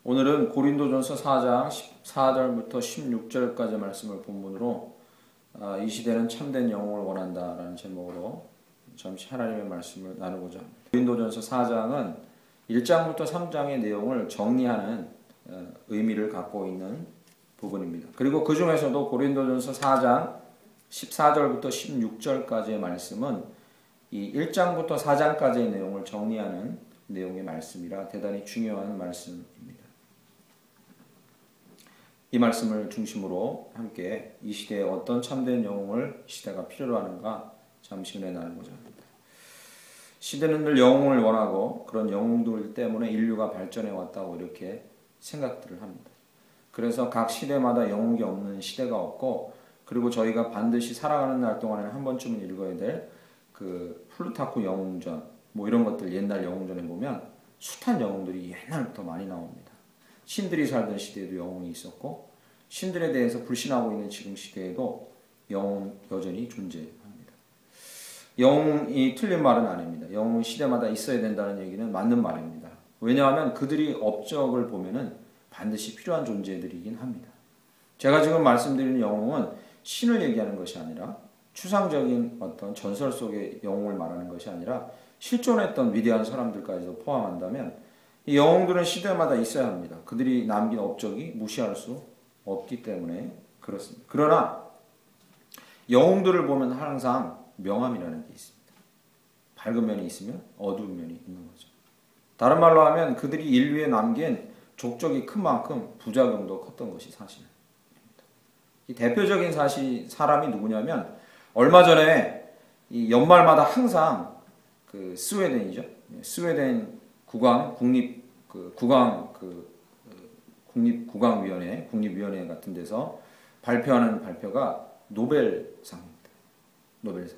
오늘은 고린도전서 4장 14절부터 16절까지 말씀을 본문으로 이 시대는 참된 영웅을 원한다라는 제목으로 잠시 하나님의 말씀을 나누고자 합니다. 고린도전서 4장은 1장부터 3장의 내용을 정리하는 의미를 갖고 있는 부분입니다. 그리고 그 중에서도 고린도전서 4장 14절부터 16절까지의 말씀은 이 1장부터 4장까지의 내용을 정리하는 내용의 말씀이라 대단히 중요한 말씀입니다. 이 말씀을 중심으로 함께 이 시대에 어떤 참된 영웅을 시대가 필요로 하는가 잠시 은혜 나누고자 합니다. 시대는 늘 영웅을 원하고 그런 영웅들 때문에 인류가 발전해 왔다고 이렇게 생각들을 합니다. 그래서 각 시대마다 영웅이 없는 시대가 없고, 그리고 저희가 반드시 살아가는 날 동안에는 한 번쯤은 읽어야 될 그 플루타크 영웅전 뭐 이런 것들, 옛날 영웅전에 보면 숱한 영웅들이 옛날부터 많이 나옵니다. 신들이 살던 시대에도 영웅이 있었고, 신들에 대해서 불신하고 있는 지금 시대에도 영웅 여전히 존재합니다. 영웅이 틀린 말은 아닙니다. 영웅은 시대마다 있어야 된다는 얘기는 맞는 말입니다. 왜냐하면 그들이 업적을 보면은 반드시 필요한 존재들이긴 합니다. 제가 지금 말씀드리는 영웅은 신을 얘기하는 것이 아니라, 추상적인 어떤 전설 속의 영웅을 말하는 것이 아니라 실존했던 위대한 사람들까지도 포함한다면 이 영웅들은 시대마다 있어야 합니다. 그들이 남긴 업적이 무시할 수 없기 때문에 그렇습니다. 그러나 영웅들을 보면 항상 명암이라는 게 있습니다. 밝은 면이 있으면 어두운 면이 있는 거죠. 다른 말로 하면 그들이 인류에 남긴 족적이 큰 만큼 부작용도 컸던 것이 사실입니다. 이 대표적인 사람이 누구냐면, 얼마 전에 이 연말마다 항상 그 스웨덴이죠. 스웨덴 국립국악위원회 같은 데서 발표하는 발표가 노벨상입니다. 노벨상.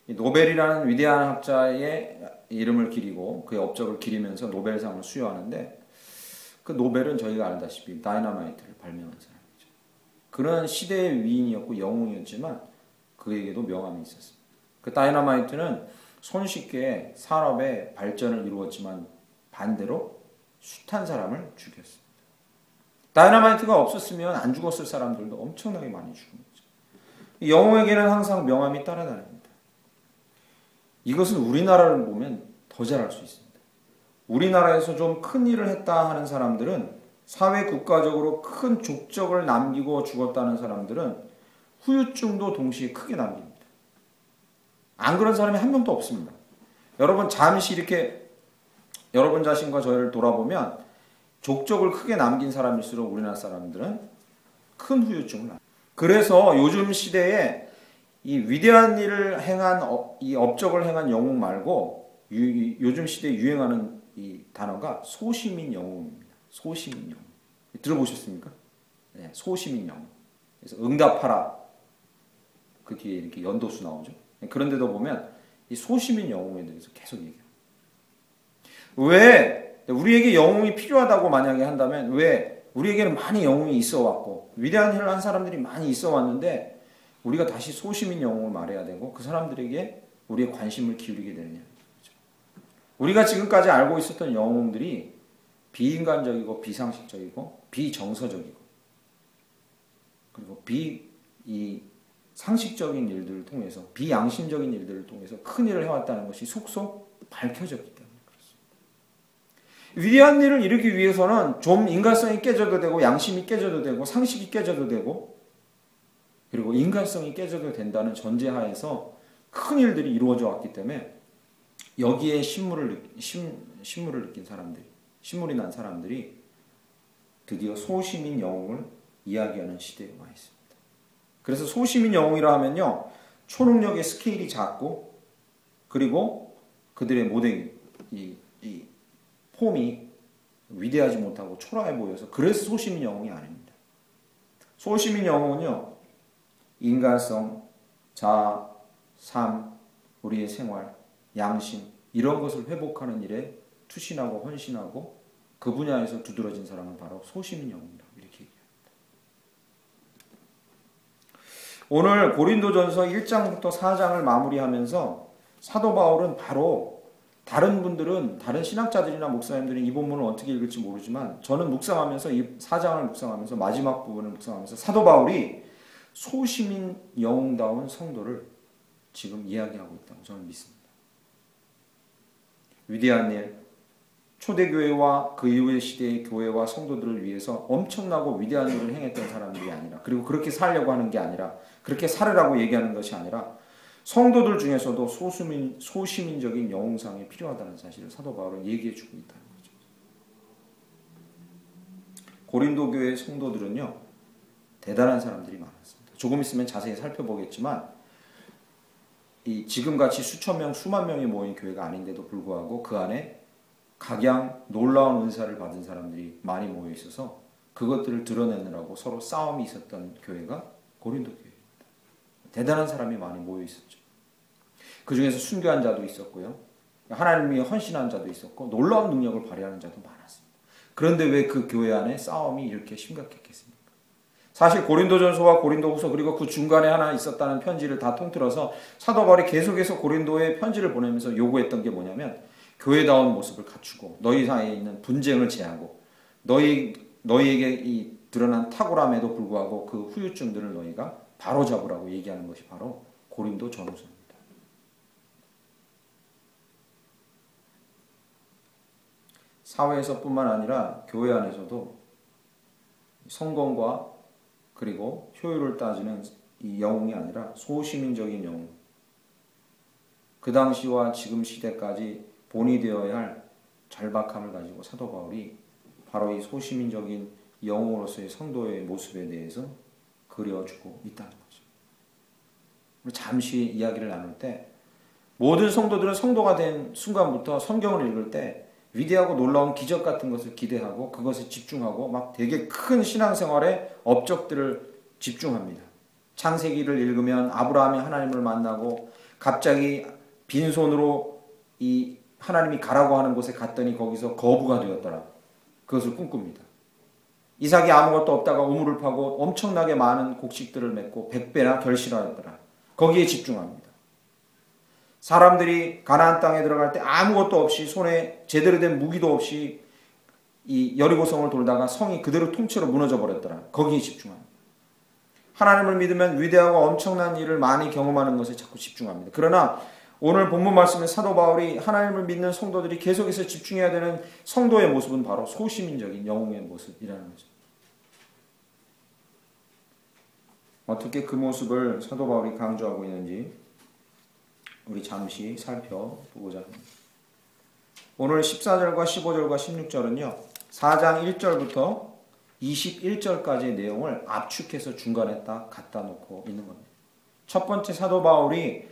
이 노벨이라는 위대한 학자의 이름을 기리고 그의 업적을 기리면서 노벨상을 수여하는데, 그 노벨은 저희가 알다시피 다이너마이트를 발명한 사람이죠. 그런 시대의 위인이었고 영웅이었지만 그에게도 명함이 있었습니다. 그 다이너마이트는 손쉽게 산업의 발전을 이루었지만 반대로 숱한 사람을 죽였습니다. 다이너마이트가 없었으면 안 죽었을 사람들도 엄청나게 많이 죽은 거죠. 영웅에게는 항상 명함이 따라다닙니다. 이것은 우리나라를 보면 더 잘할 수 있습니다. 우리나라에서 좀 큰 일을 했다 하는 사람들은, 사회 국가적으로 큰 족적을 남기고 죽었다는 사람들은 후유증도 동시에 크게 남깁니다. 안 그런 사람이 한 명도 없습니다. 여러분 잠시 이렇게 여러분 자신과 저를 돌아보면 족적을 크게 남긴 사람일수록 우리나라 사람들은 큰 후유증을 남깁니다. 그래서 요즘 시대에 이 위대한 일을 행한 이 업적을 행한 영웅 말고 요즘 시대에 유행하는 이 단어가 소시민 영웅입니다. 소시민 영웅. 들어보셨습니까? 네, 소시민 영웅. 그래서 응답하라. 그 뒤에 이렇게 연도수 나오죠. 그런데도 보면 이 소시민 영웅에 대해서 계속 얘기해요. 왜 우리에게 영웅이 필요하다고 만약에 한다면, 왜 우리에게는 많이 영웅이 있어 왔고 위대한 일을 한 사람들이 많이 있어 왔는데 우리가 다시 소시민 영웅을 말해야 되고 그 사람들에게 우리의 관심을 기울이게 되느냐. 우리가 지금까지 알고 있었던 영웅들이 비인간적이고 비상식적이고 비정서적이고 그리고 상식적인 일들을 통해서, 비양심적인 일들을 통해서 큰 일을 해왔다는 것이 속속 밝혀졌기 때문에 그렇습니다. 위대한 일을 이루기 위해서는 좀 인간성이 깨져도 되고, 양심이 깨져도 되고, 상식이 깨져도 되고, 그리고 인간성이 깨져도 된다는 전제하에서 큰 일들이 이루어져 왔기 때문에 여기에 신물을 느낀 사람들이, 신물이 난 사람들이 드디어 소시민 영웅을 이야기하는 시대에 와 있습니다. 그래서 소시민 영웅이라 하면요, 초능력의 스케일이 작고, 그리고 그들의 모델, 이 폼이 위대하지 못하고 초라해 보여서 그래서 소시민 영웅이 아닙니다. 소시민 영웅은요, 인간성, 자아, 삶, 우리의 생활, 양심 이런 것을 회복하는 일에 투신하고 헌신하고 그 분야에서 두드러진 사람은 바로 소시민 영웅이다. 이렇게 얘기합니다. 오늘 고린도전서 1장부터 4장을 마무리하면서 사도 바울은 바로 다른 분들은, 다른 신학자들이나 목사님들은 이 본문을 어떻게 읽을지 모르지만 저는 묵상하면서, 이 4장을 묵상하면서, 마지막 부분을 묵상하면서 사도 바울이 소시민 영웅다운 성도를 지금 이야기하고 있다고 저는 믿습니다. 위대한 일, 초대교회와 그 이후의 시대의 교회와 성도들을 위해서 엄청나고 위대한 일을 행했던 사람들이 아니라, 그리고 그렇게 살려고 하는 게 아니라, 그렇게 살으라고 얘기하는 것이 아니라, 성도들 중에서도 소시민적인 영웅상이 필요하다는 사실을 사도 바울은 얘기해주고 있다는 거죠. 고린도 교회 성도들은요, 대단한 사람들이 많았습니다. 조금 있으면 자세히 살펴보겠지만, 이 지금같이 수천 명, 수만 명이 모인 교회가 아닌데도 불구하고 그 안에 각양 놀라운 은사를 받은 사람들이 많이 모여 있어서 그것들을 드러내느라고 서로 싸움이 있었던 교회가 고린도 교회입니다. 대단한 사람이 많이 모여 있었죠. 그 중에서 순교한 자도 있었고요, 하나님 위해 헌신한 자도 있었고, 놀라운 능력을 발휘하는 자도 많았습니다. 그런데 왜 그 교회 안에 싸움이 이렇게 심각했겠습니까? 사실 고린도전서와 고린도후서, 그리고 그 중간에 하나 있었다는 편지를 다 통틀어서 사도 바울이 계속해서 고린도에 편지를 보내면서 요구했던 게 뭐냐면, 교회다운 모습을 갖추고 너희 사이에 있는 분쟁을 제하고 너희에게 이 드러난 탁월함에도 불구하고 그 후유증들을 너희가 바로잡으라고 얘기하는 것이 바로 고린도 전후서입니다. 사회에서뿐만 아니라 교회 안에서도 성공과 그리고 효율을 따지는 이 영웅이 아니라 소시민적인 영웅, 그 당시와 지금 시대까지 본이 되어야 할 절박함을 가지고 사도 바울이 바로 이 소시민적인 영웅으로서의 성도의 모습에 대해서 그려주고 있다는 거죠. 잠시 이야기를 나눌 때, 모든 성도들은 성도가 된 순간부터 성경을 읽을 때 위대하고 놀라운 기적 같은 것을 기대하고 그것에 집중하고 막 되게 큰 신앙생활의 업적들을 집중합니다. 창세기를 읽으면 아브라함이 하나님을 만나고 갑자기 빈손으로 이 하나님이 가라고 하는 곳에 갔더니 거기서 거부가 되었더라. 그것을 꿈꿉니다. 이삭이 아무것도 없다가 우물을 파고 엄청나게 많은 곡식들을 맺고 100배나 결실하였더라. 거기에 집중합니다. 사람들이 가나안 땅에 들어갈 때 아무것도 없이, 손에 제대로 된 무기도 없이 이 여리고성을 돌다가 성이 그대로 통째로 무너져 버렸더라. 거기에 집중합니다. 하나님을 믿으면 위대하고 엄청난 일을 많이 경험하는 것에 자꾸 집중합니다. 그러나 오늘 본문 말씀에 사도 바울이 하나님을 믿는 성도들이 계속해서 집중해야 되는 성도의 모습은 바로 소시민적인 영웅의 모습이라는 거죠. 어떻게 그 모습을 사도 바울이 강조하고 있는지 우리 잠시 살펴보고자 합니다. 오늘 14절과 15절과 16절은요, 4장 1절부터 21절까지의 내용을 압축해서 중간에 딱 갖다 놓고 있는 겁니다. 첫 번째, 사도 바울이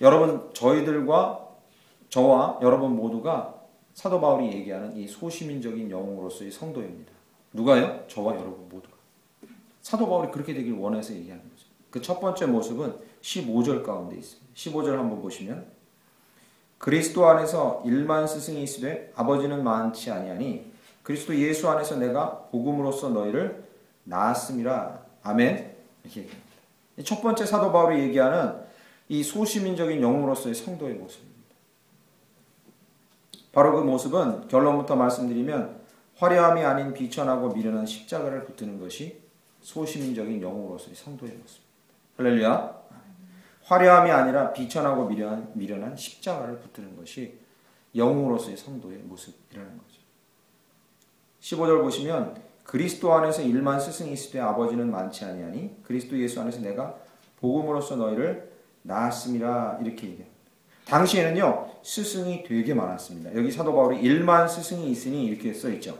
여러분, 저와 여러분 모두가 사도 바울이 얘기하는 이 소시민적인 영웅으로서의 성도입니다. 누가요? 저와 여러분 모두가. 사도 바울이 그렇게 되길 원해서 얘기하는 거죠. 그 첫 번째 모습은 15절 가운데 있습니다. 15절 한번 보시면, 그리스도 안에서 일만 스승이 있으되 아버지는 많지 아니하니 그리스도 예수 안에서 내가 복음으로써 너희를 낳았음이라. 아멘. 이렇게 얘기합니다. 첫 번째 사도 바울이 얘기하는 이 소시민적인 영웅으로서의 성도의 모습입니다. 바로 그 모습은 결론부터 말씀드리면 화려함이 아닌 비천하고 미련한 십자가를 붙드는 것이 소시민적인 영웅으로서의 성도의 모습입니다. 할렐루야. 화려함이 아니라 비천하고 미련한 십자가를 붙드는 것이 영웅으로서의 성도의 모습이라는 거죠. 15절 보시면, 그리스도 안에서 일만 스승이 있으되 아버지는 많지 아니하니 그리스도 예수 안에서 내가 복음으로써 너희를 낳았음이라. 이렇게 얘기합니다. 당시에는요, 스승이 되게 많았습니다. 여기 사도 바울이 일만 스승이 있으니 이렇게 써있죠.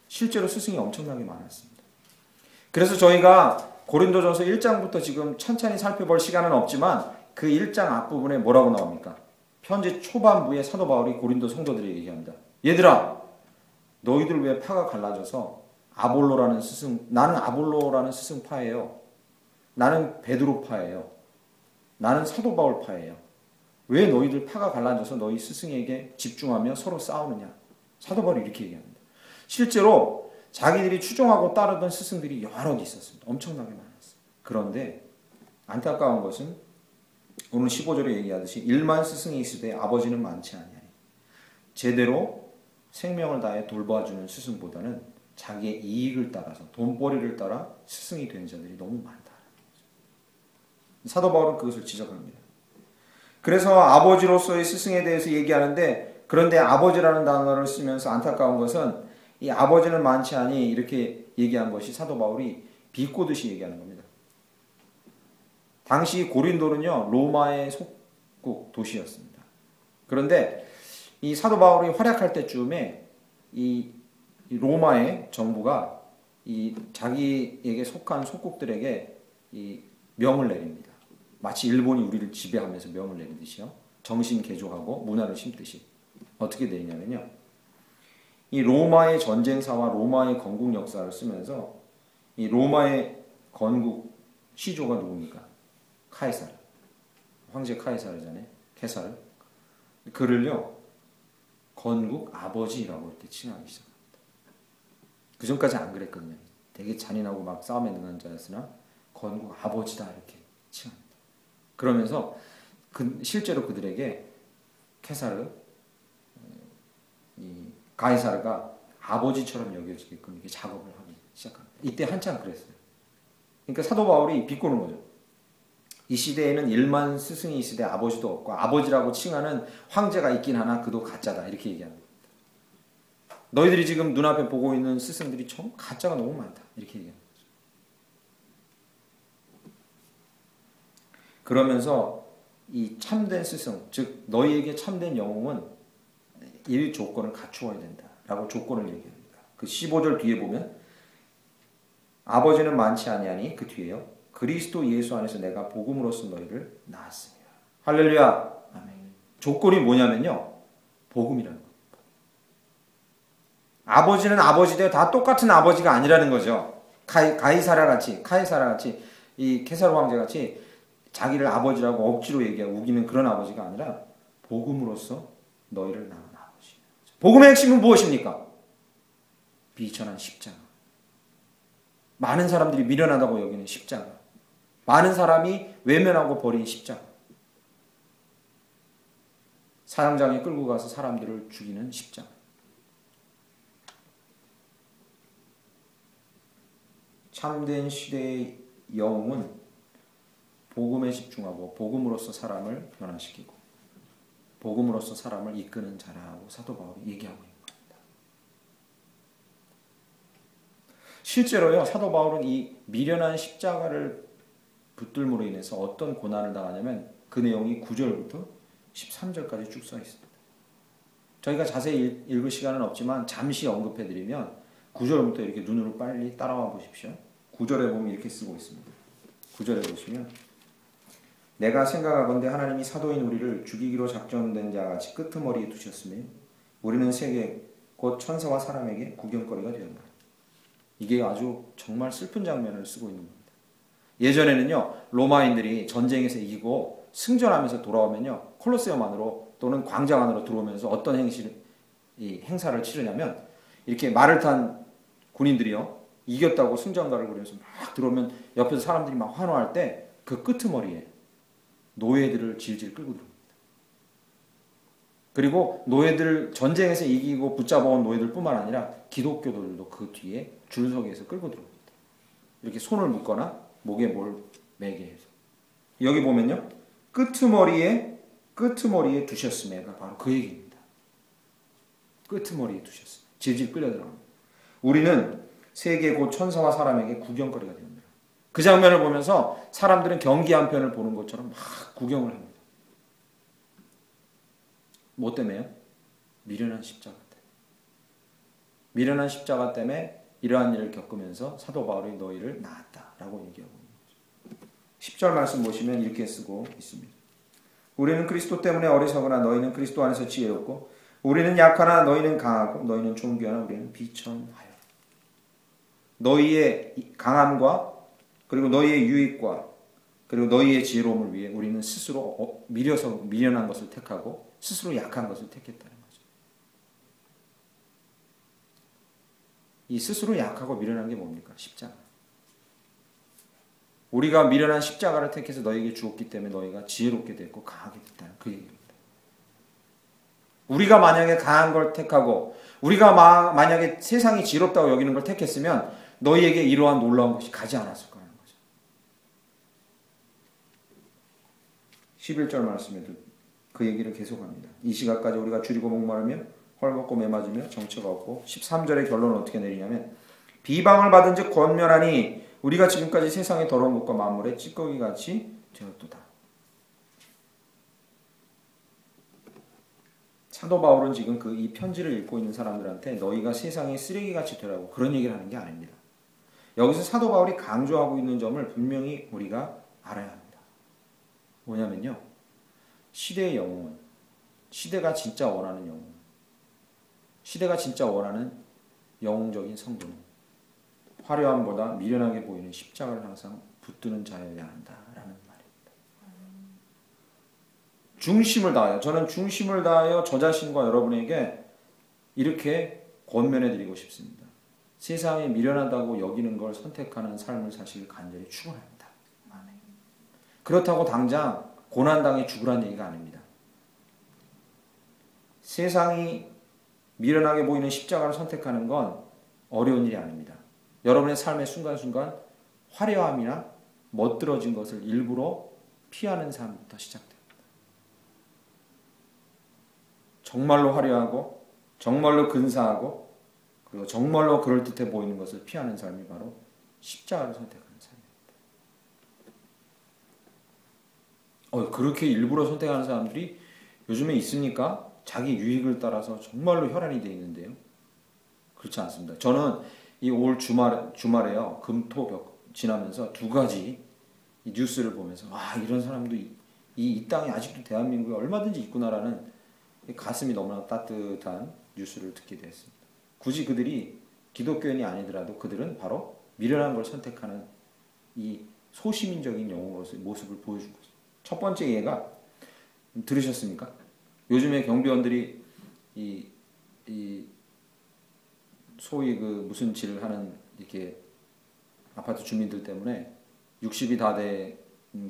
실제로 스승이 엄청나게 많았습니다. 그래서 저희가 고린도전서 1장부터 지금 천천히 살펴볼 시간은 없지만 그 1장 앞부분에 뭐라고 나옵니까? 편지 초반부에 사도 바울이 고린도 성도들에게 얘기합니다. 얘들아, 너희들 왜 파가 갈라져서 나는 아볼로라는 스승파예요. 나는 베드로파예요. 나는 사도 바울파예요. 왜 너희들 파가 갈라져서 너희 스승에게 집중하며 서로 싸우느냐? 사도 바울이 이렇게 얘기합니다. 실제로 자기들이 추종하고 따르던 스승들이 여러 있었습니다. 엄청나게 많았어요. 그런데 안타까운 것은 오늘 15절에 얘기하듯이 일만 스승이 있으되 아버지는 많지 아니하니 제대로 생명을 다해 돌봐주는 스승보다는 자기의 이익을 따라서 돈벌이를 따라 스승이 된 자들이 너무 많다. 사도 바울은 그것을 지적합니다. 그래서 아버지로서의 스승에 대해서 얘기하는데, 그런데 아버지라는 단어를 쓰면서 안타까운 것은 이 아버지는 많지 않이 이렇게 얘기한 것이 사도 바울이 비꼬듯이 얘기하는 겁니다. 당시 고린도는요, 로마의 속국 도시였습니다. 그런데 이 사도 바울이 활약할 때쯤에 이 로마의 정부가 이 자기에게 속한 속국들에게 이 명을 내립니다. 마치 일본이 우리를 지배하면서 명을 내리듯이요. 정신 개조하고 문화를 심듯이. 어떻게 되냐면요. 이 로마의 전쟁사와 로마의 건국 역사를 쓰면서 이 로마의 건국 시조가 누굽니까? 카이사르. 황제 카이사르잖아요. 케사르. 그를요. 건국 아버지라고 이렇게 칭하기 시작합니다. 그 전까지 안 그랬거든요. 되게 잔인하고 막 싸움에 능한 자였으나 건국 아버지다 이렇게 칭합니다. 그러면서 실제로 그들에게 케사르, 이 가이사르가 아버지처럼 여겨지게끔 이렇게 작업을 하기 시작합니다. 이때 한참 그랬어요. 그러니까 사도 바울이 비꼬는 거죠. 이 시대에는 일만 스승이 이 시대 아버지도 없고 아버지라고 칭하는 황제가 있긴 하나 그도 가짜다 이렇게 얘기합니다. 너희들이 지금 눈앞에 보고 있는 스승들이 좀 가짜가 너무 많다 이렇게 얘기합니다. 그러면서 이 참된 스승, 즉 너희에게 참된 영웅은 이 조건을 갖추어야 된다라고 조건을 얘기합니다. 그 15절 뒤에 보면 아버지는 많지 아니하니 그 뒤에요. 그리스도 예수 안에서 내가 복음으로써 너희를 낳았습니다. 할렐루야. 아멘. 조건이 뭐냐면요. 복음이라는 거예요. 아버지는 아버지되 다 똑같은 아버지가 아니라는 거죠. 카이사라 같이 이 케사르 황제 같이 자기를 아버지라고 억지로 얘기하고 우기는 그런 아버지가 아니라 복음으로써 너희를 낳은 아버지. 복음의 핵심은 무엇입니까? 비천한 십자가. 많은 사람들이 미련하다고 여기는 십자가. 많은 사람이 외면하고 버린 십자가. 사형장에 끌고 가서 사람들을 죽이는 십자가. 참된 시대의 영웅은 복음에 집중하고 복음으로써 사람을 변화시키고 복음으로써 사람을 이끄는 자라고 사도 바울이 얘기하고 있는 겁니다. 실제로요, 사도 바울은 이 미련한 십자가를 붙들므로 인해서 어떤 고난을 당하냐면 그 내용이 9절부터 13절까지 쭉 써 있습니다. 저희가 자세히 읽을 시간은 없지만 잠시 언급해드리면 9절부터 이렇게 눈으로 빨리 따라와 보십시오. 9절에 보면 이렇게 쓰고 있습니다. 9절에 보시면 내가 생각하건대 하나님이 사도인 우리를 죽이기로 작정된 자같이 끄트머리에 두셨으며 우리는 세계 곧 천사와 사람에게 구경거리가 되었다. 이게 아주 정말 슬픈 장면을 쓰고 있는 겁니다. 예전에는요, 로마인들이 전쟁에서 이기고 승전하면서 돌아오면요, 콜로세움 안으로 또는 광장 안으로 들어오면서 어떤 행사를 치르냐면 이렇게 말을 탄 군인들이요, 이겼다고 승전가를 부르면서 막 들어오면 옆에서 사람들이 막 환호할 때 그 끄트머리에 노예들을 질질 끌고 들어옵니다. 그리고 노예들 전쟁에서 이기고 붙잡아온 노예들 뿐만 아니라 기독교들도 그 뒤에 줄서기에서 끌고 들어옵니다. 이렇게 손을 묶거나 목에 뭘 매게 해서. 여기 보면요. 끄트머리에 두셨음에가 바로 그 얘기입니다. 끄트머리에 두셨음. 질질 끌려 들어갑니다. 우리는 세계 곧 천사와 사람에게 구경거리가 됩니다. 그 장면을 보면서 사람들은 경기 한 편을 보는 것처럼 막 구경을 합니다. 뭐 때문에요? 미련한 십자가 때문에. 미련한 십자가 때문에 이러한 일을 겪으면서 사도 바울이 너희를 낳았다라고 얘기하고 있는 거죠. 10절 말씀 보시면 이렇게 쓰고 있습니다. 우리는 그리스도 때문에 어리석으나 너희는 그리스도 안에서 지혜롭고 우리는 약하나 너희는 강하고 너희는 존귀하나 우리는 비천하여. 너희의 강함과 그리고 너희의 유익과 그리고 너희의 지혜로움을 위해 우리는 스스로 미련한 것을 택하고 스스로 약한 것을 택했다는 거죠. 이 스스로 약하고 미련한 게 뭡니까? 십자가. 우리가 미련한 십자가를 택해서 너희에게 주었기 때문에 너희가 지혜롭게 됐고 강하게 됐다는 그 얘기입니다. 우리가 만약에 강한 걸 택하고 우리가 만약에 세상이 지롭다고 여기는 걸 택했으면 너희에게 이러한 놀라운 것이 가지 않았을 거라는 거죠. 11절 말씀에도 그 얘기를 계속합니다. 이 시각까지 우리가 줄이고 목마르며 헐벗고 매맞으며 정처가 없고 13절의 결론은 어떻게 내리냐면 비방을 받은 즉 권면하니 우리가 지금까지 세상의 더러운 것과 만물의 찌꺼기같이 되었도다. 사도 바울은 지금 이 편지를 읽고 있는 사람들한테 너희가 세상의 쓰레기같이 되라고 그런 얘기를 하는 게 아닙니다. 여기서 사도 바울이 강조하고 있는 점을 분명히 우리가 알아야 합니다. 뭐냐면요. 시대의 영웅은 시대가 진짜 원하는 영웅, 시대가 진짜 원하는 영웅적인 성도는 화려함보다 미련하게 보이는 십자가를 항상 붙드는 자여야 한다라는 말입니다. 중심을 다하여, 저는 중심을 다하여 저 자신과 여러분에게 이렇게 권면해드리고 싶습니다. 세상에 미련하다고 여기는 걸 선택하는 삶을 사실 간절히 축원합니다. 그렇다고 당장 고난당해 죽으라는 얘기가 아닙니다. 세상이 미련하게 보이는 십자가를 선택하는 건 어려운 일이 아닙니다. 여러분의 삶의 순간순간 화려함이나 멋들어진 것을 일부러 피하는 삶부터 시작됩니다. 정말로 화려하고 정말로 근사하고 그리고 정말로 그럴듯해 보이는 것을 피하는 삶이 바로 십자가를 선택하는 삶입니다. 그렇게 일부러 선택하는 사람들이 요즘에 있습니까? 자기 유익을 따라서 정말로 혈안이 되어 있는데요. 그렇지 않습니다. 저는 이 올 주말에요. 금토 지나면서 두 가지 이 뉴스를 보면서 이런 사람도 이 땅에 아직도 대한민국에 얼마든지 있구나라는 가슴이 너무나 따뜻한 뉴스를 듣게 되었습니다. 굳이 그들이 기독교인이 아니더라도 그들은 바로 미련한 걸 선택하는 이 소시민적인 영웅으로서의 모습을 보여준 거죠. 첫 번째 예가 들으셨습니까? 요즘에 경비원들이 이 소위 그 무슨 질을 하는 이렇게 아파트 주민들 때문에 60이 다 된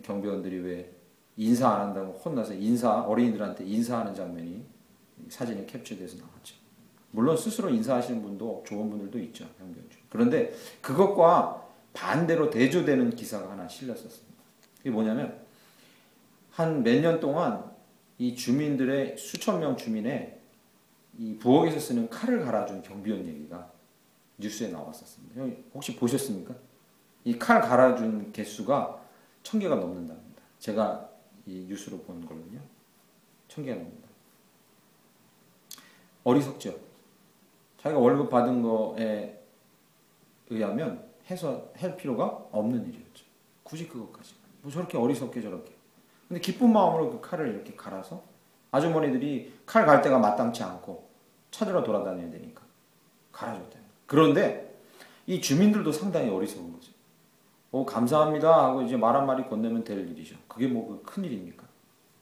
경비원들이 왜 인사 안 한다고 혼나서 어린이들한테 인사하는 장면이 사진에 캡처돼서 나왔죠. 물론 스스로 인사하시는 분도 좋은 분들도 있죠. 경비원 중. 그런데 그것과 반대로 대조되는 기사가 하나 실렸었습니다. 그게 뭐냐면 한 몇 년 동안 이 주민들의 수천 명 주민의 이 부엌에서 쓰는 칼을 갈아준 경비원 얘기가 뉴스에 나왔었습니다. 혹시 보셨습니까? 이 칼 갈아준 개수가 1000개가 넘는답니다. 제가 이 뉴스로 본 걸로는요. 1000개가 넘는다. 어리석죠. 자기가 월급 받은 거에 의하면 할 필요가 없는 일이었죠. 굳이 그것까지. 뭐 저렇게 어리석게 저렇게. 근데 기쁜 마음으로 그 칼을 이렇게 갈아서 아주머니들이 칼 갈 때가 마땅치 않고 찾으러 돌아다녀야 되니까 갈아줬대요. 그런데 이 주민들도 상당히 어리석은 거죠. 감사합니다 하고 이제 말 한마디 건네면 될 일이죠. 그게 뭐 큰 일입니까?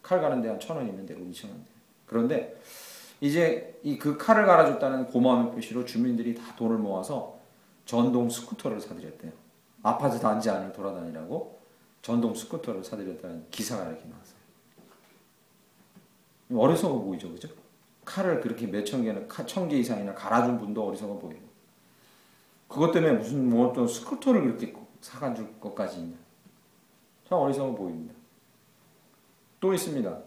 칼 가는데 한 1000원이면 되고 2000원 돼요. 그런데 이제 그 칼을 갈아줬다는 고마움의 표시로 주민들이 다 돈을 모아서 전동 스쿠터를 사드렸대요. 아파트 단지 안을 돌아다니라고 전동 스쿠터를 사드렸다는 기사가 이렇게 나왔어요. 어리석어 보이죠, 그죠? 칼을 그렇게 몇천 개나, 1000개 이상이나 갈아준 분도 어리석어 보이고. 그것 때문에 무슨 또 스쿠터를 그렇게 사가줄 것까지 있냐. 참 어리석어 보입니다. 또 있습니다.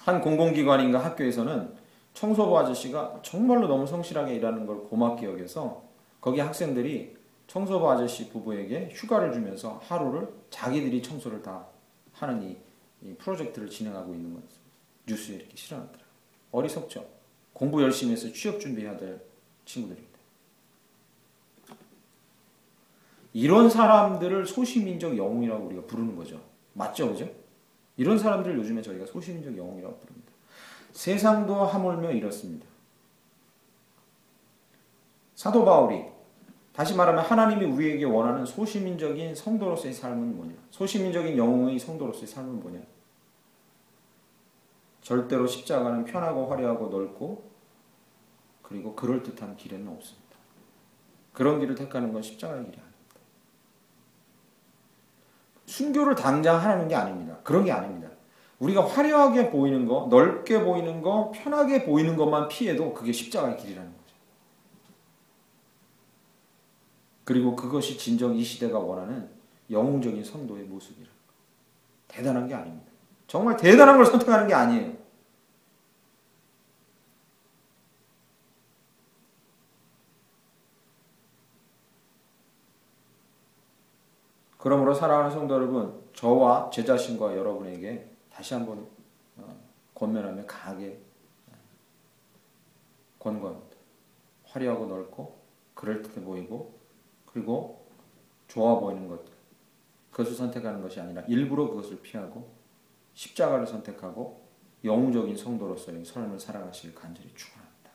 한 공공기관인가 학교에서는 청소부 아저씨가 정말로 너무 성실하게 일하는 걸 고맙게 여겨서 거기 학생들이 청소부 아저씨 부부에게 휴가를 주면서 하루를 자기들이 청소를 다 하는 이 프로젝트를 진행하고 있는 거였어요. 뉴스에 이렇게 실어놨더라고요. 어리석죠. 공부 열심히 해서 취업 준비해야 될 친구들인데. 이런 사람들을 소시민적 영웅이라고 우리가 부르는 거죠. 맞죠? 그죠? 이런 사람들을 요즘에 저희가 소시민적 영웅이라고 부릅니다. 세상도 하물며 이렇습니다. 사도 바울이 다시 말하면 하나님이 우리에게 원하는 소시민적인 성도로서의 삶은 뭐냐? 소시민적인 영웅의 성도로서의 삶은 뭐냐? 절대로 십자가는 편하고 화려하고 넓고 그리고 그럴듯한 길에는 없습니다. 그런 길을 택하는 건 십자가의 길이 아닙니다. 순교를 당장 하라는 게 아닙니다. 그런 게 아닙니다. 우리가 화려하게 보이는 거, 넓게 보이는 거, 편하게 보이는 것만 피해도 그게 십자가의 길이라는 거죠. 그리고 그것이 진정 이 시대가 원하는 영웅적인 성도의 모습이라. 대단한 게 아닙니다. 정말 대단한 걸 선택하는 게 아니에요. 그러므로 사랑하는 성도 여러분, 저와 제 자신과 여러분에게 다시 한번 권면하며 강하게 권고합니다. 화려하고 넓고 그럴듯해 보이고 그리고 좋아 보이는 것, 그것을 선택하는 것이 아니라 일부러 그것을 피하고 십자가를 선택하고 영웅적인 성도로서의 삶을 살아가시길 간절히 축원합니다.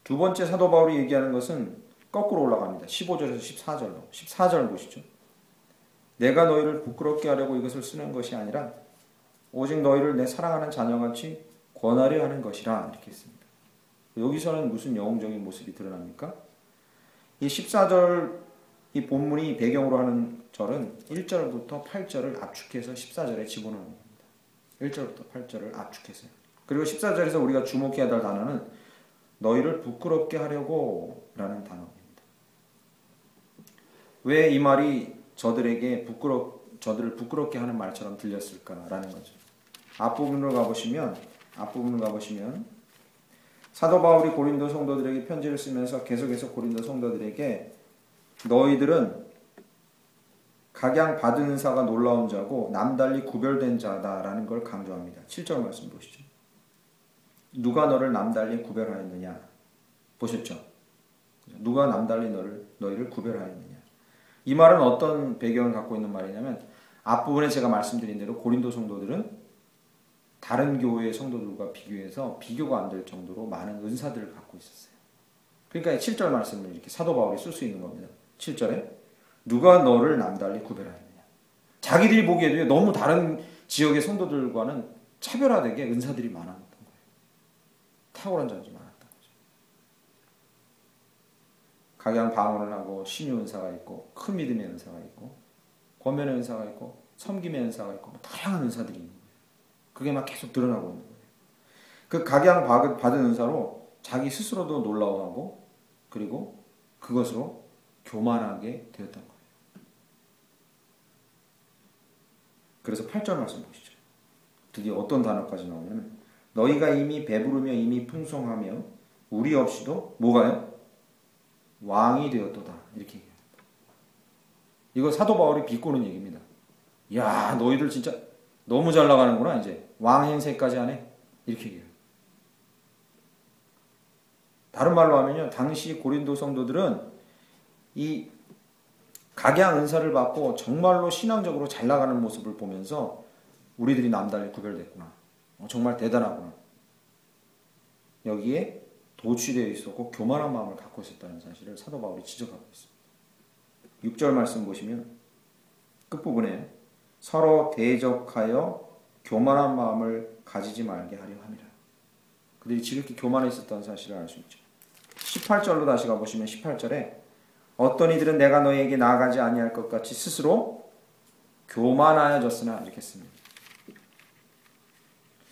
두 번째 사도 바울이 얘기하는 것은 거꾸로 올라갑니다. 15절에서 14절로. 14절 보시죠. 내가 너희를 부끄럽게 하려고 이것을 쓰는 것이 아니라 오직 너희를 내 사랑하는 자녀같이 권하려 하는 것이라 이렇게 했습니다. 여기서는 무슨 영웅적인 모습이 드러납니까? 이 14절 이 본문이 배경으로 하는 절은 1절부터 8절을 압축해서 14절에 집어넣는 겁니다. 1절부터 8절을 압축해서요. 그리고 14절에서 우리가 주목해야 될 단어는 너희를 부끄럽게 하려고 라는 단어입니다. 왜 이 말이 저들을 부끄럽게 하는 말처럼 들렸을까라는 거죠. 앞부분을 가보시면 사도 바울이 고린도 성도들에게 편지를 쓰면서 계속해서 고린도 성도들에게 너희들은 각양 받은 은사가 놀라운 자고 남달리 구별된 자다라는 걸 강조합니다. 7절 말씀 보시죠. 누가 너를 남달리 구별하였느냐? 보셨죠? 누가 남달리 너희를 구별하였느냐? 이 말은 어떤 배경을 갖고 있는 말이냐면 앞부분에 제가 말씀드린 대로 고린도 성도들은 다른 교회의 성도들과 비교해서 비교가 안 될 정도로 많은 은사들을 갖고 있었어요. 그러니까 7절 말씀을 이렇게 사도 바울이 쓸 수 있는 겁니다. 7절에 누가 너를 남달리 구별하였느냐? 자기들이 보기에도 너무 다른 지역의 성도들과는 차별화되게 은사들이 많았던 거예요. 탁월한 자들이 많았던 거죠. 각양 방언을 하고 신유 은사가 있고 큰 믿음의 은사가 있고 권면의 은사가 있고 섬김의 은사가 있고 다양한 은사들이 있는 거예요. 그게 막 계속 드러나고 있는 거예요. 그 각양 받은 은사로 자기 스스로도 놀라워하고 그리고 그것으로 교만하게 되었던 거예요. 그래서 8절 말씀 보시죠. 드디어 어떤 단어까지 나오냐면 너희가 이미 배부르며 이미 풍성하며 우리 없이도 뭐가요? 왕이 되었도다. 이렇게 얘기합니다. 이거 사도 바울이 비꼬는 얘기입니다. 야, 너희들 진짜 너무 잘 나가는구나. 이제 왕 행세까지 하네. 이렇게 얘기해요. 다른 말로 하면요. 당시 고린도 성도들은 이 각양 은사를 받고 정말로 신앙적으로 잘 나가는 모습을 보면서 우리들이 남달리 구별됐구나. 정말 대단하구나. 여기에 도취되어 있었고 교만한 마음을 갖고 있었다는 사실을 사도 바울이 지적하고 있습니다. 6절 말씀 보시면 끝부분에 서로 대적하여 교만한 마음을 가지지 말게 하려 함이라. 그들이 지극히 교만해 있었다는 사실을 알 수 있죠. 18절로 다시 가보시면 18절에 어떤 이들은 내가 너희에게 나아가지 아니할 것 같이 스스로 교만하여졌으나 이렇게 씁니다.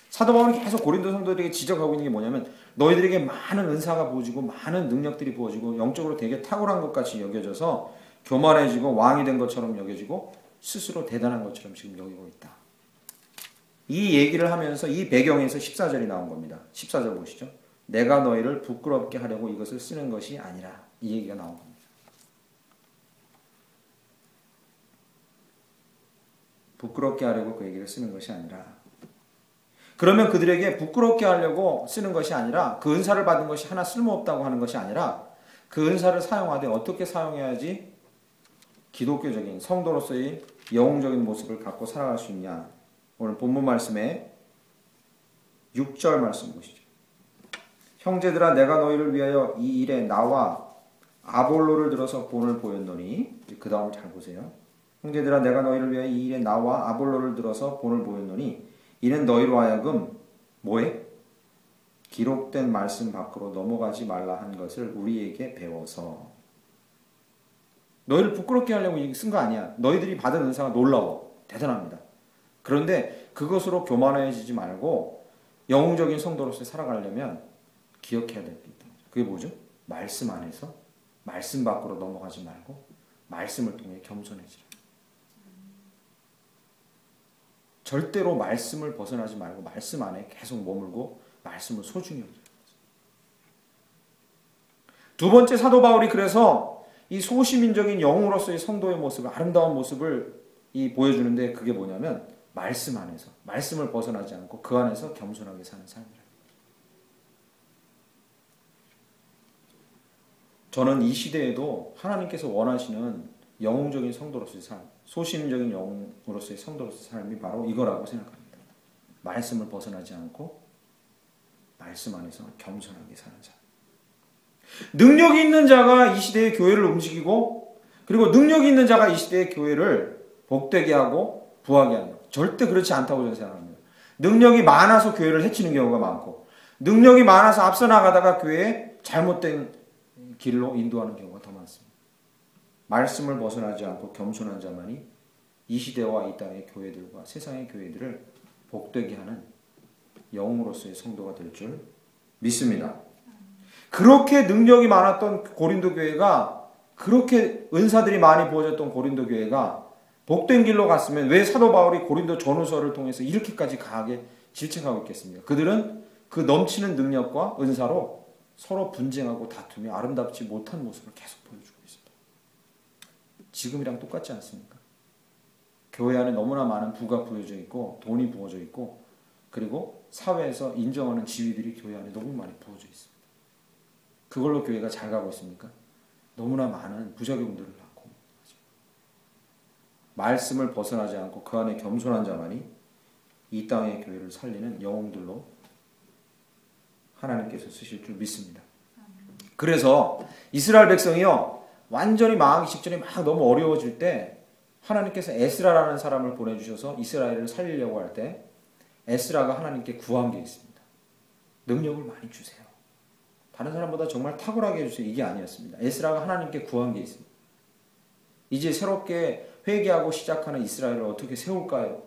사도 바울이 계속 고린도 성도들에게 지적하고 있는 게 뭐냐면 너희들에게 많은 은사가 부어지고 많은 능력들이 부어지고 영적으로 되게 탁월한 것 같이 여겨져서 교만해지고 왕이 된 것처럼 여겨지고 스스로 대단한 것처럼 지금 여기고 있다. 이 얘기를 하면서 이 배경에서 14절이 나온 겁니다. 14절 보시죠. 내가 너희를 부끄럽게 하려고 이것을 쓰는 것이 아니라 이 얘기가 나온 겁니다. 부끄럽게 하려고 그 얘기를 쓰는 것이 아니라 그러면 그들에게 부끄럽게 하려고 쓰는 것이 아니라 그 은사를 받은 것이 하나 쓸모없다고 하는 것이 아니라 그 은사를 사용하되 어떻게 사용해야지 기독교적인 성도로서의 영웅적인 모습을 갖고 살아갈 수 있냐. 오늘 본문 말씀에 6절 말씀 보시죠. 형제들아 내가 너희를 위하여 이 일에 나와 아볼로를 들어서 본을 보였노니 그 다음 잘 보세요. 형제들아 내가 너희를 위하여 이 일에 나와 아볼로를 들어서 본을 보였노니 이는 너희로 하여금 뭐해? 기록된 말씀 밖으로 넘어가지 말라 한 것을 우리에게 배워서 너희를 부끄럽게 하려고 쓴 거 아니야. 너희들이 받은 은사가 놀라워. 대단합니다. 그런데 그것으로 교만해지지 말고 영웅적인 성도로서 살아가려면 기억해야 될 게 있다. 그게 뭐죠? 말씀 안에서 말씀 밖으로 넘어가지 말고 말씀을 통해 겸손해지라. 절대로 말씀을 벗어나지 말고 말씀 안에 계속 머물고 말씀을 소중히 여기라. 두 번째 사도 바울이 그래서 이 소시민적인 영웅으로서의 성도의 모습을 아름다운 모습을 보여주는데 그게 뭐냐면 말씀 안에서 말씀을 벗어나지 않고 그 안에서 겸손하게 사는 삶이라. 저는 이 시대에도 하나님께서 원하시는 영웅적인 성도로서의 삶, 소시민적인 영웅으로서의 성도로서의 삶이 바로 이거라고 생각합니다. 말씀을 벗어나지 않고 말씀 안에서 겸손하게 사는 삶. 능력이 있는 자가 이 시대의 교회를 움직이고 그리고 능력이 있는 자가 이 시대의 교회를 복되게 하고 부하게 하는 것. 절대 그렇지 않다고 저는 생각합니다. 능력이 많아서 교회를 해치는 경우가 많고 능력이 많아서 앞서 나가다가 교회에 잘못된 길로 인도하는 경우가 더 많습니다. 말씀을 벗어나지 않고 겸손한 자만이 이 시대와 이 땅의 교회들과 세상의 교회들을 복되게 하는 영웅으로서의 성도가 될 줄 믿습니다. 그렇게 능력이 많았던 고린도 교회가 그렇게 은사들이 많이 부어졌던 고린도 교회가 복된 길로 갔으면 왜 사도 바울이 고린도 전후서를 통해서 이렇게까지 강하게 질책하고 있겠습니까? 그들은 그 넘치는 능력과 은사로 서로 분쟁하고 다투며 아름답지 못한 모습을 계속 보여주고 있습니다. 지금이랑 똑같지 않습니까? 교회 안에 너무나 많은 부가 부여져 있고 돈이 부어져 있고 그리고 사회에서 인정하는 지위들이 교회 안에 너무 많이 부어져 있습니다. 그걸로 교회가 잘 가고 있습니까? 너무나 많은 부작용들을 낳고 말씀을 벗어나지 않고 그 안에 겸손한 자만이 이 땅의 교회를 살리는 영웅들로 하나님께서 쓰실 줄 믿습니다. 그래서 이스라엘 백성이요 완전히 망하기 직전에 막 너무 어려워질 때 하나님께서 에스라라는 사람을 보내주셔서 이스라엘을 살리려고 할 때 에스라가 하나님께 구한 게 있습니다. 능력을 많이 주세요. 다른 사람보다 정말 탁월하게 해주세요. 이게 아니었습니다. 에스라가 하나님께 구한 게 있습니다. 이제 새롭게 회개하고 시작하는 이스라엘을 어떻게 세울까요?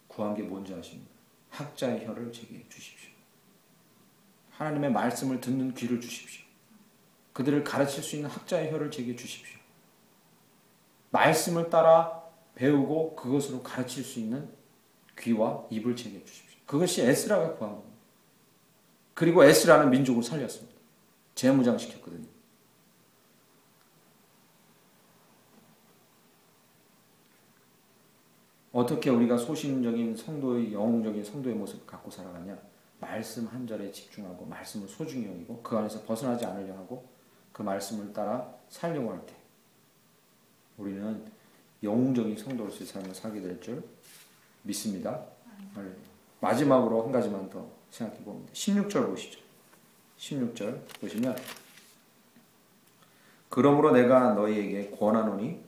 구한 게 뭔지 아십니까? 학자의 혀를 제게 주십시오. 하나님의 말씀을 듣는 귀를 주십시오. 그들을 가르칠 수 있는 학자의 혀를 제게 주십시오. 말씀을 따라 배우고 그것으로 가르칠 수 있는 귀와 입을 제게 주십시오. 그것이 에스라가 구한 겁니다. 그리고 에스라는 민족을 살렸습니다. 재무장시켰거든요. 어떻게 우리가 소신적인 성도의 영웅적인 성도의 모습을 갖고 살아가냐? 말씀 한 절에 집중하고 말씀을 소중히 여기고 그 안에서 벗어나지 않으려 하고 그 말씀을 따라 살려고 할 때 우리는 영웅적인 성도로서의 삶을 살게 될 줄 믿습니다. 마지막으로 한 가지만 더 생각해 봅니다. 16절 보시죠. 16절 보시면 그러므로 내가 너희에게 권하노니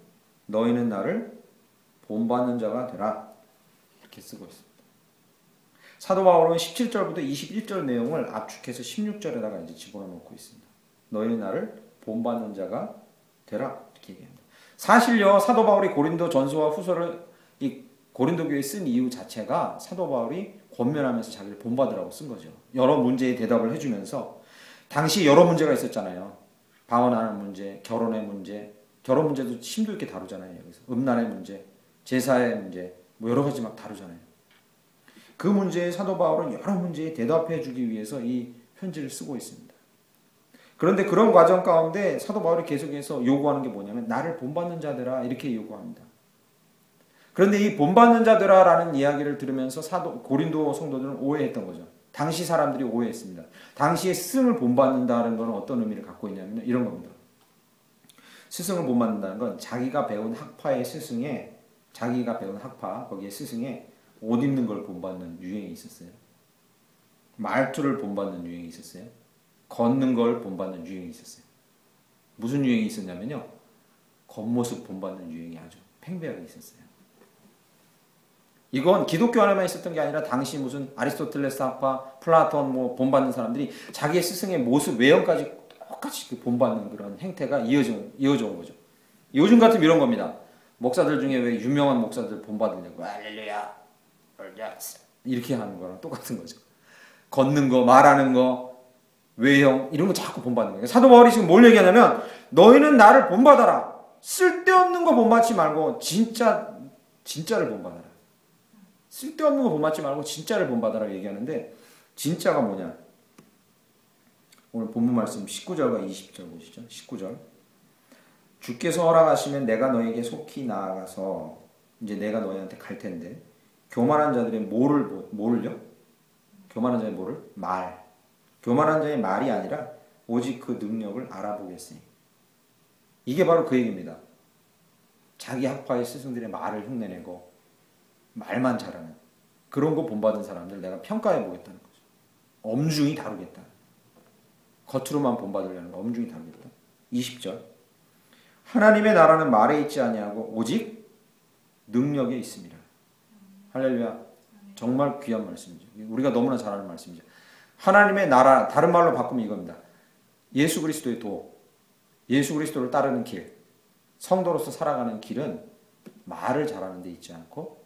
너희는 나를 본받는 자가 되라. 이렇게 쓰고 있습니다. 사도 바울은 17절부터 21절 내용을 압축해서 16절에다가 이제 집어넣고 있습니다. 너희는 나를 본받는 자가 되라. 이렇게 얘기합니다. 사실요, 사도 바울이 고린도 전서와 후서를 이 고린도 교회에 쓴 이유 자체가 사도 바울이 권면하면서 자기를 본받으라고 쓴 거죠. 여러 문제에 대답을 해주면서 당시 여러 문제가 있었잖아요. 방언하는 문제, 결혼의 문제, 결혼 문제도 심도 있게 다루잖아요. 여기서 음란의 문제, 제사의 문제, 뭐 여러 가지 막 다루잖아요. 그 문제에 사도 바울은 여러 문제에 대답해 주기 위해서 이 편지를 쓰고 있습니다. 그런데 그런 과정 가운데 사도 바울이 계속해서 요구하는 게 뭐냐면 나를 본받는 자들아 이렇게 요구합니다. 그런데 이 본받는 자들아라는 이야기를 들으면서 고린도 성도들은 오해했던 거죠. 당시 사람들이 오해했습니다. 당시에 스승을 본받는다는 건 어떤 의미를 갖고 있냐면 이런 겁니다. 스승을 본받는다는 건 자기가 배운 학파의 스승에 거기에 스승에 옷 입는 걸 본받는 유행이 있었어요. 말투를 본받는 유행이 있었어요. 걷는 걸 본받는 유행이 있었어요. 무슨 유행이 있었냐면요. 겉모습 본받는 유행이 아주 팽배하게 있었어요. 이건 기독교 안에만 있었던 게 아니라 당시 무슨 아리스토텔레스 학파, 플라톤 뭐 본받는 사람들이 자기의 스승의 모습, 외형까지 똑같이 본받는 그런 행태가 이어져 온 거죠. 요즘 같으면 이런 겁니다. 목사들 중에 왜 유명한 목사들 본받으려고 할렐루야, 할렐루야 이렇게 하는 거랑 똑같은 거죠. 걷는 거, 말하는 거, 외형 이런 거 자꾸 본받는 거예요. 사도 바울이 지금 뭘 얘기하냐면 너희는 나를 본받아라. 쓸데없는 거 본받지 말고 진짜를 본받아라. 쓸데없는 거 본받지 말고 진짜를 본받아라 얘기하는데 진짜가 뭐냐? 오늘 본문 말씀 19절과 20절 보시죠. 19절. 주께서 허락하시면 내가 너에게 속히 나아가서 이제 내가 너희한테 갈 텐데 교만한 자들의 뭐를요? 교만한 자의 뭐를? 말. 교만한 자의 말이 아니라 오직 그 능력을 알아보겠으니. 이게 바로 그 얘기입니다. 자기 학파의 스승들의 말을 흉내내고 말만 잘하는 그런 거 본받은 사람들 내가 평가해 보겠다는 거죠. 엄중히 다루겠다. 겉으로만 본받으려는 거 엄중히 다루겠다. 20절. 하나님의 나라는 말에 있지 아니하고 오직 능력에 있습니다. 할렐루야. 정말 귀한 말씀이죠. 우리가 너무나 잘 아는 말씀이죠. 하나님의 나라, 다른 말로 바꾸면 이겁니다. 예수 그리스도의 도, 예수 그리스도를 따르는 길, 성도로서 살아가는 길은 말을 잘하는 데 있지 않고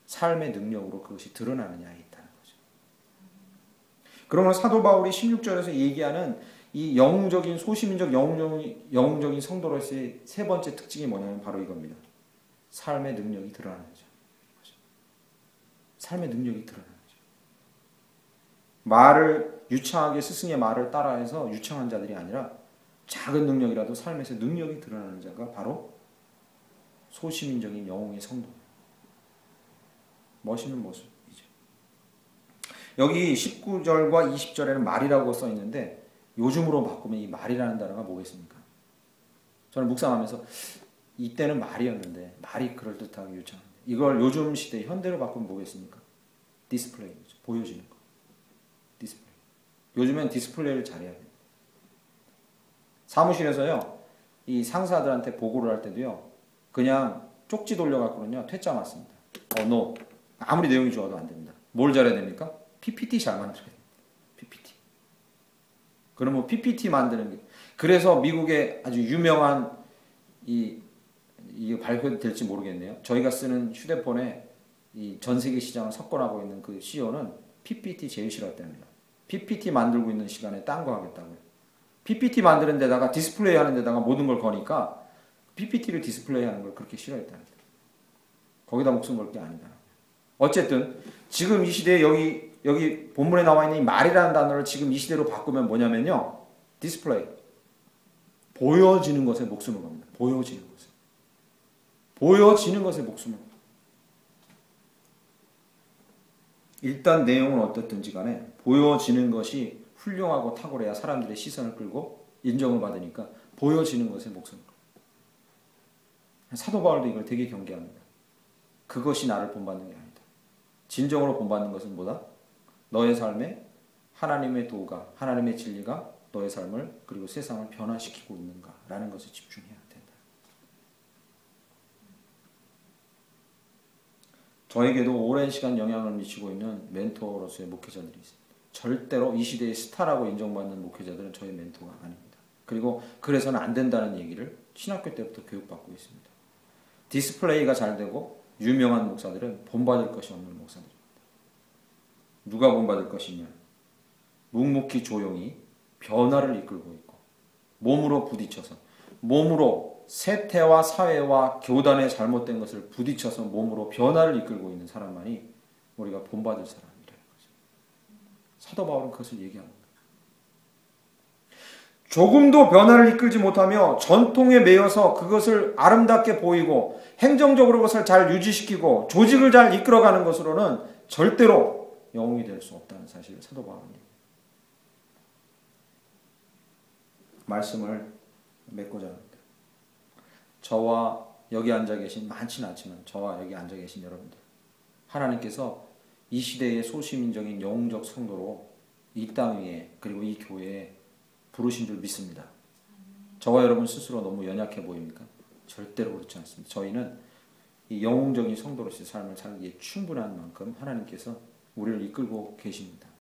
삶의 능력으로 그것이 드러나느냐에 있다는 거죠. 그러면 사도 바울이 16절에서 얘기하는 이 영웅적인 소시민적 영웅적인 성도로서의 세 번째 특징이 뭐냐면 바로 이겁니다. 삶의 능력이 드러나는 거죠. 삶의 능력이 드러나는 거죠. 말을 유창하게 스승의 말을 따라해서 유창한 자들이 아니라 작은 능력이라도 삶에서 능력이 드러나는 자가 바로 소시민적인 영웅의 성도. 멋있는 모습이죠. 여기 19절과 20절에는 말이라고 써 있는데 요즘으로 바꾸면 이 말이라는 단어가 뭐겠습니까? 저는 묵상하면서 이때는 말이었는데 말이 그럴듯하게 유창한데 이걸 요즘 시대 현대로 바꾸면 뭐겠습니까? 디스플레이죠. 보여지는 거. 디스플레이. 요즘엔 디스플레이를 잘해야 돼요. 사무실에서요. 이 상사들한테 보고를 할 때도요. 그냥 쪽지 돌려갖고는요. 퇴짜 맞습니다. no. 아무리 내용이 좋아도 안 됩니다. 뭘 잘해야 됩니까? PPT 잘 만들어야 됩니다. PPT. 그러면 PPT 만드는 게 그래서 미국의 아주 유명한 이게 발표될지 모르겠네요. 저희가 쓰는 휴대폰에 이 전 세계 시장을 석권하고 있는 그 CEO는 PPT 제일 싫어했답니다. PPT 만들고 있는 시간에 딴 거 하겠다고요. PPT 만드는 데다가 디스플레이 하는 데다가 모든 걸 거니까 PPT를 디스플레이 하는 걸 그렇게 싫어했답니다. 거기다 목숨 걸 게 아니다. 어쨌든 지금 이 시대에 여기 본문에 나와 있는 이 말이라는 단어를 지금 이 시대로 바꾸면 뭐냐면요. 디스플레이. 보여지는 것에 목숨을 겁니다. 보여지는 것에. 보여지는 것에 목숨을 겁니다. 일단 내용은 어떻든지 간에 보여지는 것이 훌륭하고 탁월해야 사람들의 시선을 끌고 인정을 받으니까 보여지는 것에 목숨을 겁니다. 사도 바울도 이걸 되게 경계합니다. 그것이 나를 본받는 게 아니다. 진정으로 본받는 것은 뭐다? 너의 삶에 하나님의 도가, 하나님의 진리가 너의 삶을 그리고 세상을 변화시키고 있는가라는 것에 집중해야 된다. 저에게도 오랜 시간 영향을 미치고 있는 멘토로서의 목회자들이 있습니다. 절대로 이 시대의 스타라고 인정받는 목회자들은 저의 멘토가 아닙니다. 그리고 그래서는 안 된다는 얘기를 신학교 때부터 교육받고 있습니다. 디스플레이가 잘 되고 유명한 목사들은 본받을 것이 없는 목사들입니다. 누가 본받을 것이냐? 묵묵히 조용히 변화를 이끌고 있고 몸으로 부딪혀서 몸으로 세태와 사회와 교단의 잘못된 것을 부딪혀서 몸으로 변화를 이끌고 있는 사람만이 우리가 본받을 사람이라는 거죠. 사도 바울은 그것을 얘기합니다. 조금도 변화를 이끌지 못하며 전통에 매여서 그것을 아름답게 보이고 행정적으로 그것을 잘 유지시키고 조직을 잘 이끌어가는 것으로는 절대로 영웅이 될 수 없다는 사실을 사도 바울은 말씀을 맺고자 합니다. 저와 여기 앉아 계신 많지는 않지만 저와 여기 앉아 계신 여러분들 하나님께서 이 시대의 소시민적인 영웅적 성도로 이 땅 위에 그리고 이 교회에 부르신 줄 믿습니다. 저와 여러분 스스로 너무 연약해 보입니까? 절대로 그렇지 않습니다. 저희는 이 영웅적인 성도로서의 삶을 살기에 충분한 만큼 하나님께서 우리를 이끌고 계십니다.